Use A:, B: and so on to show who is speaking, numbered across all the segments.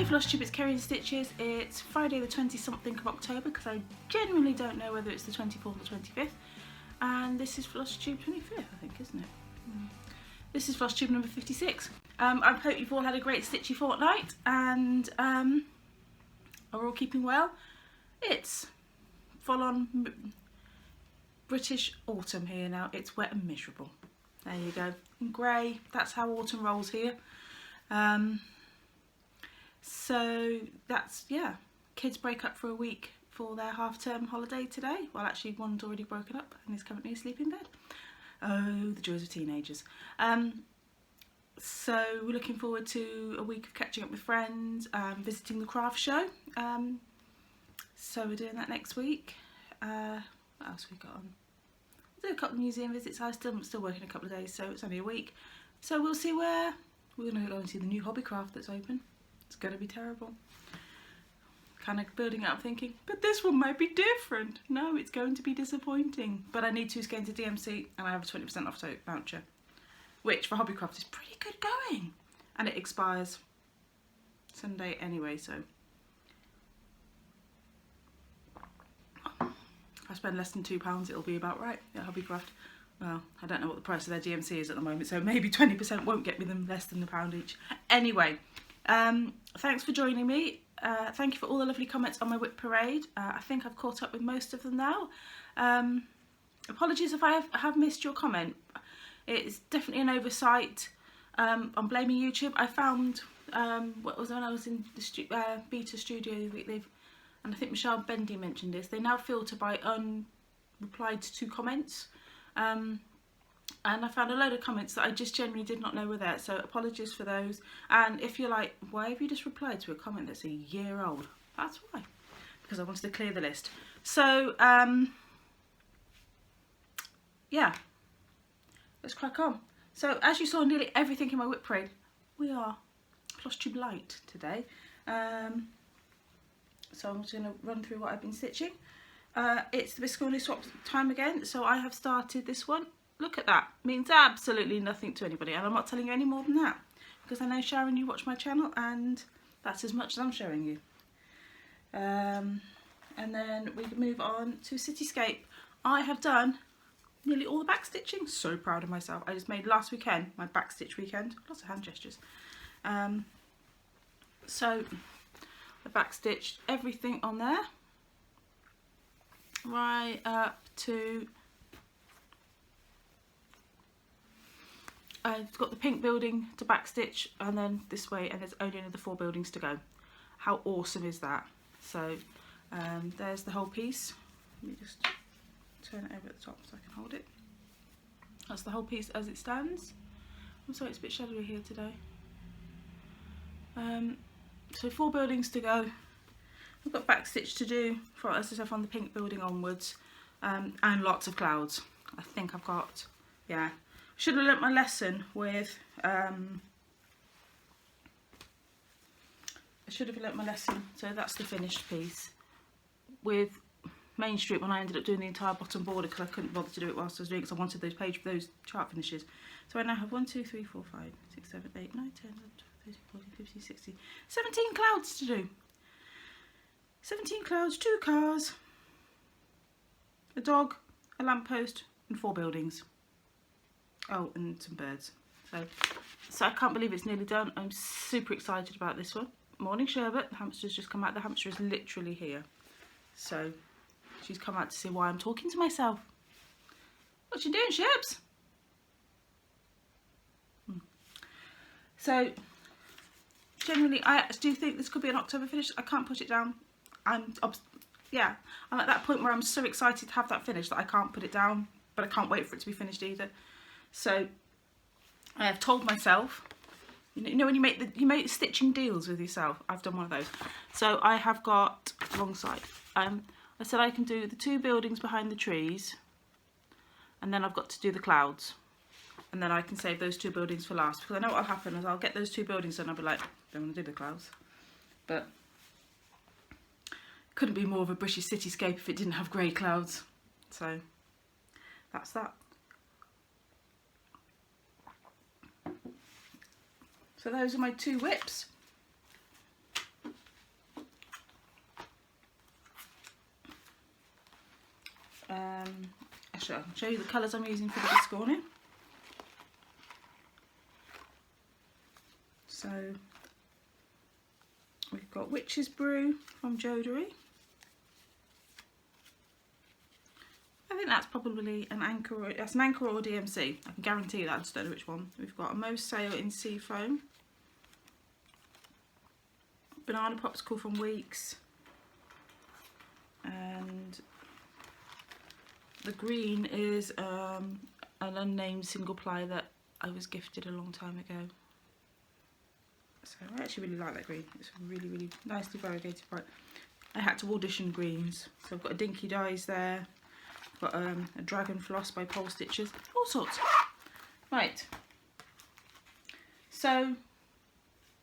A: Hey Flosstube, it's Kerry and Stitches. It's Friday the 20-something of October because I genuinely don't know whether it's the 24th or 25th. And this is Flosstube 25th, I think, isn't it? This is Flosstube number 56. I hope you've all had a great stitchy fortnight and are all keeping well. It's full-on British autumn here now. It's wet and miserable. There you go. And grey. That's how autumn rolls here. So that's, yeah, kids break up for a week for their half-term holiday today. Well, actually one's already broken up and is currently asleep in bed. Oh, the joys of teenagers. So we're looking forward to a week of catching up with friends, visiting the craft show. So we're doing that next week. What else have we got on? We'll do a couple of museum visits. I'm still working a couple of days, so it's only a week. So we'll see where we're going to go and see the new Hobbycraft that's open. It's going to be terrible. Kind of building up thinking, but this one might be different. No, it's going to be disappointing. But I need to scan to DMC and I have a 20% off voucher, which for Hobbycraft is pretty good going. And it expires Sunday anyway, so if I spend less than £2, it'll be about right at Hobbycraft. Well, I don't know what the price of their DMC is at the moment, so maybe 20% won't get me them less than £1 each. Anyway, thanks for joining me. Thank you for all the lovely comments on my whip parade. I think I've caught up with most of them now. Apologies if I have missed your comment. It's definitely an oversight. I'm blaming YouTube. I found, what was when I was in the beta studio, and I think Michelle Bendy mentioned this, they now filter by unreplied to comments. And I found a load of comments that I just genuinely did not know were there, so apologies for those. And if you're like, why have you just replied to a comment that's a year old? That's why, because I wanted to clear the list. So yeah, let's crack on. So as you saw nearly everything in my whip parade, we are Flosstube light today. So I'm just going to run through what I've been stitching. It's the Biscone swap time again, so I have started this one. Look at that, means absolutely nothing to anybody, and I'm not telling you any more than that because I know, Sharon, you watch my channel and that's as much as I'm showing you. And then we can move on to Cityscape. I have done nearly all the back stitching, so proud of myself. I just made last weekend my back stitch weekend, lots of hand gestures. So I back stitched everything on there right up to, I've got the pink building to backstitch and then this way, and there's only another 4 buildings to go. How awesome is that? So there's the whole piece. Let me just turn it over at the top so I can hold it. That's the whole piece as it stands. I'm sorry it's a bit shadowy here today. So 4 buildings to go. I've got backstitch to do for, as I said, from the pink building onwards, and lots of clouds. I think I've got, yeah. Should have learnt my lesson with, I should have learnt my lesson, so that's the finished piece. With Main Street, when I ended up doing the entire bottom border because I couldn't bother to do it whilst I was doing it because I wanted those chart finishes. So I now have 1, 2, 3, 4, 5, 6, 7, 8, 9, 10, 11, 12, 13, 14, 15, 16, 17 clouds to do. 17 clouds, 2 cars, a dog, a lamppost and 4 buildings. Oh, and some birds. So I can't believe it's nearly done. I'm super excited about this one. Morning Sherbet, the hamster's just come out. The hamster is literally here. So she's come out to see why I'm talking to myself. What you doing, Sherbs? So generally I do think this could be an October finish. I can't push it down. I'm at that point where I'm so excited to have that finished that I can't put it down, but I can't wait for it to be finished either. So I have told myself, you know when you make stitching deals with yourself. I've done one of those. So I have got wrong side. I said I can do the 2 buildings behind the trees, and then I've got to do the clouds, and then I can save those 2 buildings for last, because I know what'll happen is I'll get those 2 buildings done and I'll be like, don't want to do the clouds. But couldn't be more of a British cityscape if it didn't have grey clouds. So that's that. So those are my 2 whips. Actually, I'll show you the colours I'm using for the biscorning. So we've got Witch's Brew from Jodery. I think that's probably an Anchor, that's an Anchor or DMC. I can guarantee that, I just don't know which one. We've got a Most Sail in Seafoam. Banana Popsicle from Weeks. And the green is an unnamed single ply that I was gifted a long time ago. So I actually really like that green. It's really, really nicely variegated bright. I had to audition greens. So I've got a Dinky Dyes there. I've got a Dragon Floss by Pole Stitches. All sorts. Right. So,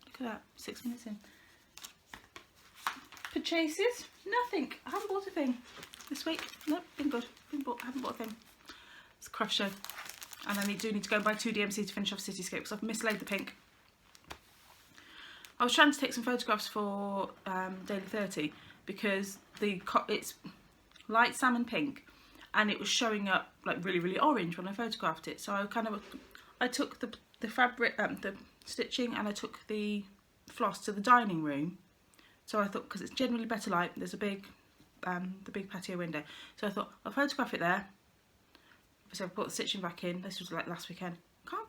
A: look at that. 6 minutes in. Purchases? Nothing. I haven't bought a thing this week. Nope, been good. Haven't bought a thing. It's a crush show. And I do need to go and buy 2 DMC to finish off Cityscape because I've mislaid the pink. I was trying to take some photographs for Daily 30 because it's light salmon pink and it was showing up like really, really orange when I photographed it. So I took the fabric, the stitching, and I took the floss to the dining room. So I thought, because it's generally better light, there's a big, the big patio window. So I thought I'll photograph it there. So I put the stitching back in. This was like last weekend. Can't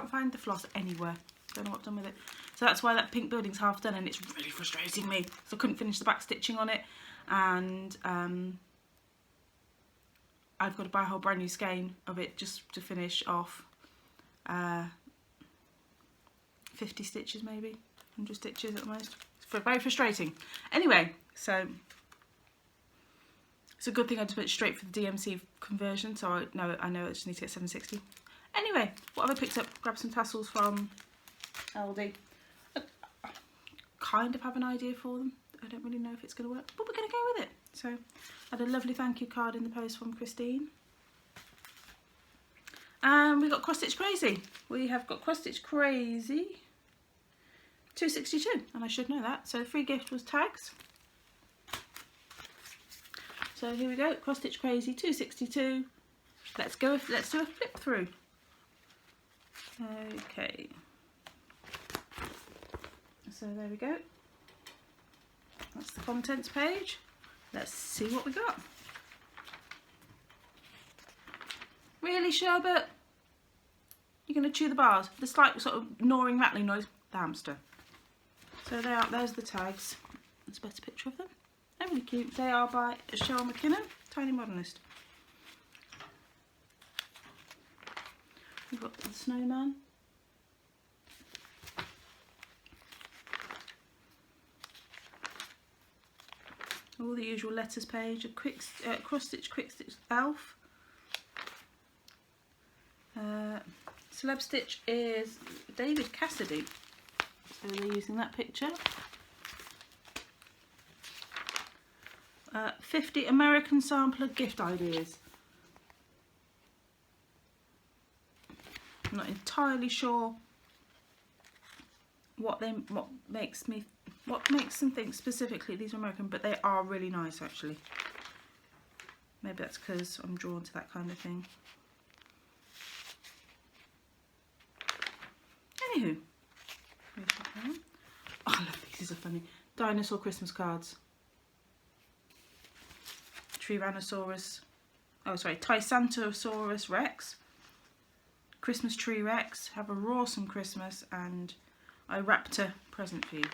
A: find the floss anywhere. Don't know what I've done with it. So that's why that pink building's half done, and it's really frustrating me. So I couldn't finish the back stitching on it, and I've got to buy a whole brand new skein of it just to finish off 50 stitches, maybe 100 stitches at the most. It's very frustrating. Anyway, so it's a good thing I just went straight for the DMC conversion, so I know I just need to get 760. Anyway, what have I picked up? Grabbed some tassels from Aldi. I kind of have an idea for them. I don't really know if it's going to work, but we're going to go with it. So I had a lovely thank you card in the post from Christine. And we got Cross Stitch Crazy. We have got Cross Stitch Crazy 262, and I should know that. So the free gift was tags. So here we go, Cross Stitch Crazy 262. Let's do a flip through. Okay. So there we go. That's the contents page. Let's see what we got. Really, Sherbet? You're going to chew the bars? The slight sort of gnawing, rattling noise. The hamster. So they are. There's the tags. There's a better picture of them. They're really cute. They are by Cheryl McKinnon, Tiny Modernist. We've got the snowman. All the usual letters page. A cross stitch, quick stitch elf. Celeb Stitch is David Cassidy. So they're using that picture. 50 American Sampler gift ideas. I'm not entirely sure what makes them think specifically these are American, but they are really nice actually. Maybe that's because I'm drawn to that kind of thing. Anywho, oh, I love these. These are funny. Dinosaur Christmas cards. Tyrannosaurus. Oh, sorry. Tyrannosaurus Rex. Christmas Tree Rex. Have a rawsome Christmas, and a Raptor present for you.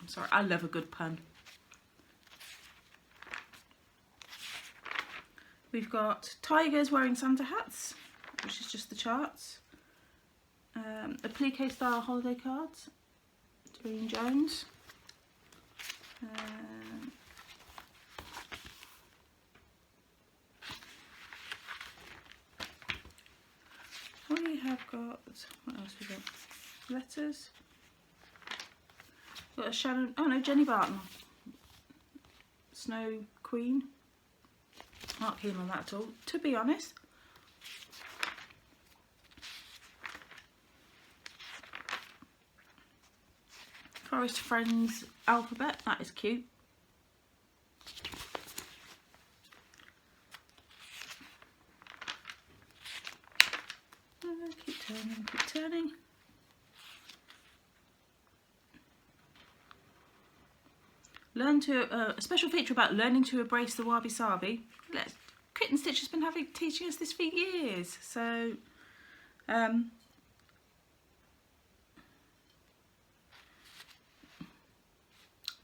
A: I'm sorry. I love a good pun. We've got tigers wearing Santa hats, which is just the charts. Applique style holiday cards, Doreen Jones. We have got, what else we got? Letters. Got a Shannon, oh no, Jenny Barton. Snow Queen. Not keen on that at all, to be honest. Forest Friends alphabet, that is cute. Turning, keep turning. Learn to, a special feature about learning to embrace the wabi-sabi. Kit and Stitch has been teaching us this for years. So, don't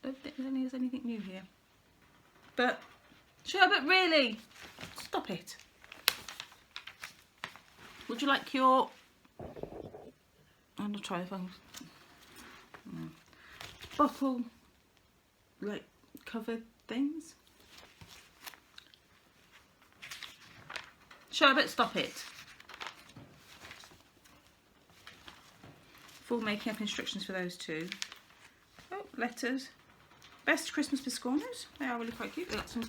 A: think there's anything new here. But, sure, but really, stop it. Would you like your, I'm gonna try if I can, bottle, like, covered things? Sherbet, stop it. Full making up instructions for those two. Oh, letters. Best Christmas biscorners. They are really quite cute. They've got some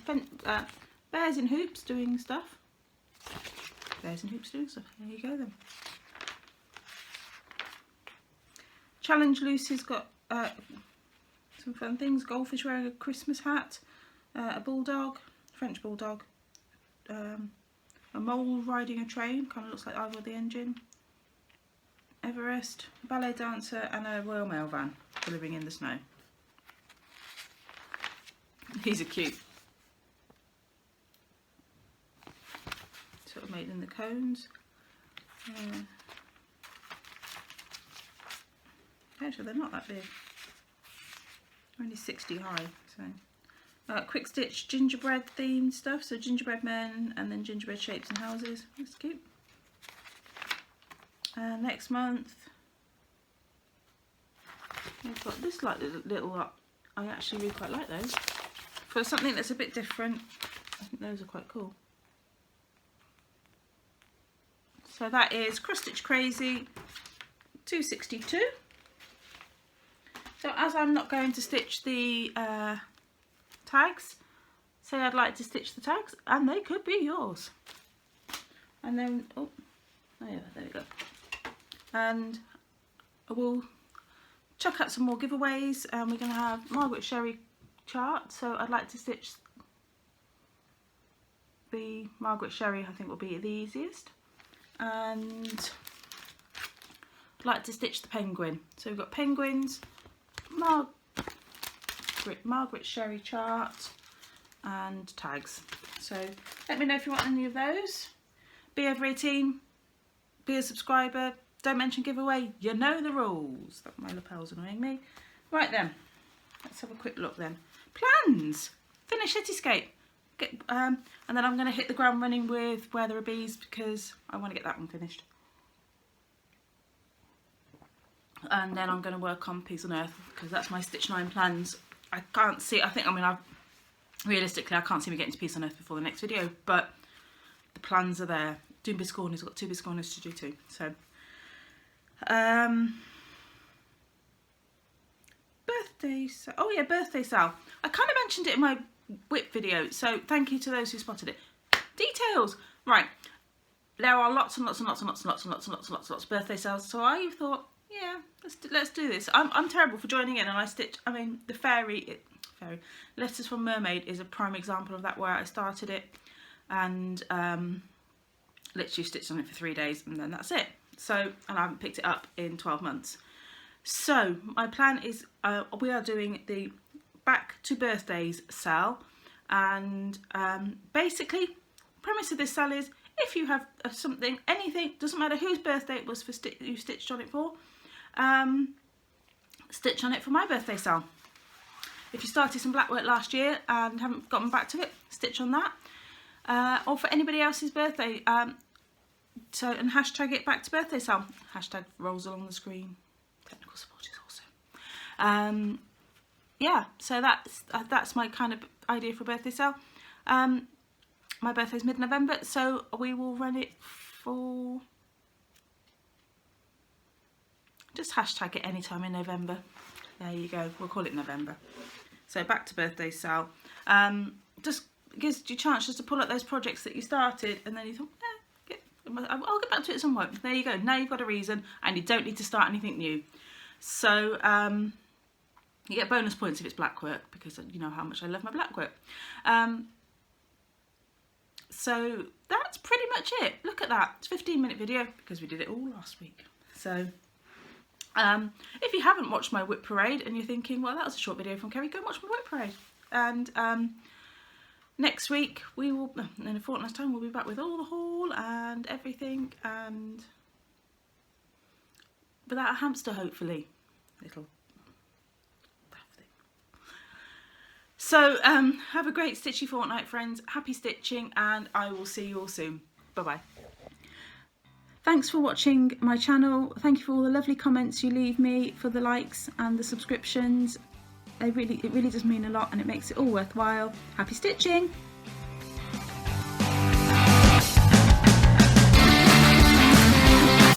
A: bears in hoops doing stuff. Bears in hoops doing stuff. There you go then. Challenge Lucy's got some fun things. Goldfish wearing a Christmas hat. A bulldog, French bulldog. A mole riding a train, kind of looks like Ivor the Engine. Everest, a ballet dancer, and a Royal Mail van for living in the snow. These are cute. Sort of made in the cones. Actually, they're not that big. They're only 60 high, so. Quick Stitch gingerbread themed stuff, so gingerbread men and then gingerbread shapes and houses. That's cute. Next month we've got this like little I actually really quite like those. For something that's a bit different, I think those are quite cool. So that is Cross Stitch Crazy 262. So as I'm not going to stitch the tags, say I'd like to stitch the tags and they could be yours. And then, oh yeah, there we go. And I will chuck out some more giveaways, and we're going to have Margaret Sherry chart. So I'd like to stitch the Margaret Sherry, I think will be the easiest. And I'd like to stitch the penguin. So we've got penguins, Margaret Sherry chart and tags. So let me know if you want any of those. Be over 18, be a subscriber, don't mention giveaway, you know the rules. My lapel's annoying me. Right then, let's have a quick look then. Plans! Finish Cityscape. And then I'm going to hit the ground running with Where There Are Bees because I want to get that one finished. And then I'm going to work on Peace on Earth because that's my Stitch 9 plans. I can't see, realistically I can't see me getting to Peace on Earth before the next video, but the plans are there. Doing biscorners, I've got 2 biscorners to do too. So, birthday sale. Oh yeah, birthday sale. I kind of mentioned it in my whip video, so thank you to those who spotted it. Details. Right, there are lots and lots and lots and lots and lots and lots and lots and lots of birthday sales. So I thought, yeah, let's do this. I'm terrible for joining in, and I stitch. I mean, the fairy Letters from Mermaid is a prime example of that, where I started it and literally stitched on it for 3 days and then that's it. So, and I haven't picked it up in 12 months. So my plan is we are doing the Back to Birthdays sale, and basically premise of this sale is if you have something, anything, doesn't matter whose birthday it was for you stitched on it for, stitch on it for my birthday sale. If you started some black work last year and haven't gotten back to it, stitch on that. Or for anybody else's birthday, so, and hashtag it Back to Birthday sale. Hashtag rolls along the screen. Technical support is also. Yeah, so that's my kind of idea for birthday sale. My birthday's mid-November, so we will run it for, just hashtag it anytime in November. There you go, we'll call it November. So Back to Birthday sale. Just gives you a chance just to pull up those projects that you started, and then you thought, I'll get back to it at some point. There you go, now you've got a reason and you don't need to start anything new. So you get bonus points if it's black work, because you know how much I love my black work. So that's pretty much it. Look at that. It's a 15-minute video because we did it all last week. So if you haven't watched my whip parade and you're thinking, well, that was a short video from Kerry, go and watch my whip parade. And next week, we will, in a fortnight's time, we'll be back with all the haul and everything, and without a hamster, hopefully. Little thing. So, have a great stitchy fortnight, friends. Happy stitching, and I will see you all soon. Bye-bye. Thanks for watching my channel. Thank you for all the lovely comments you leave me, for the likes and the subscriptions. It really does mean a lot, and it makes it all worthwhile. Happy stitching!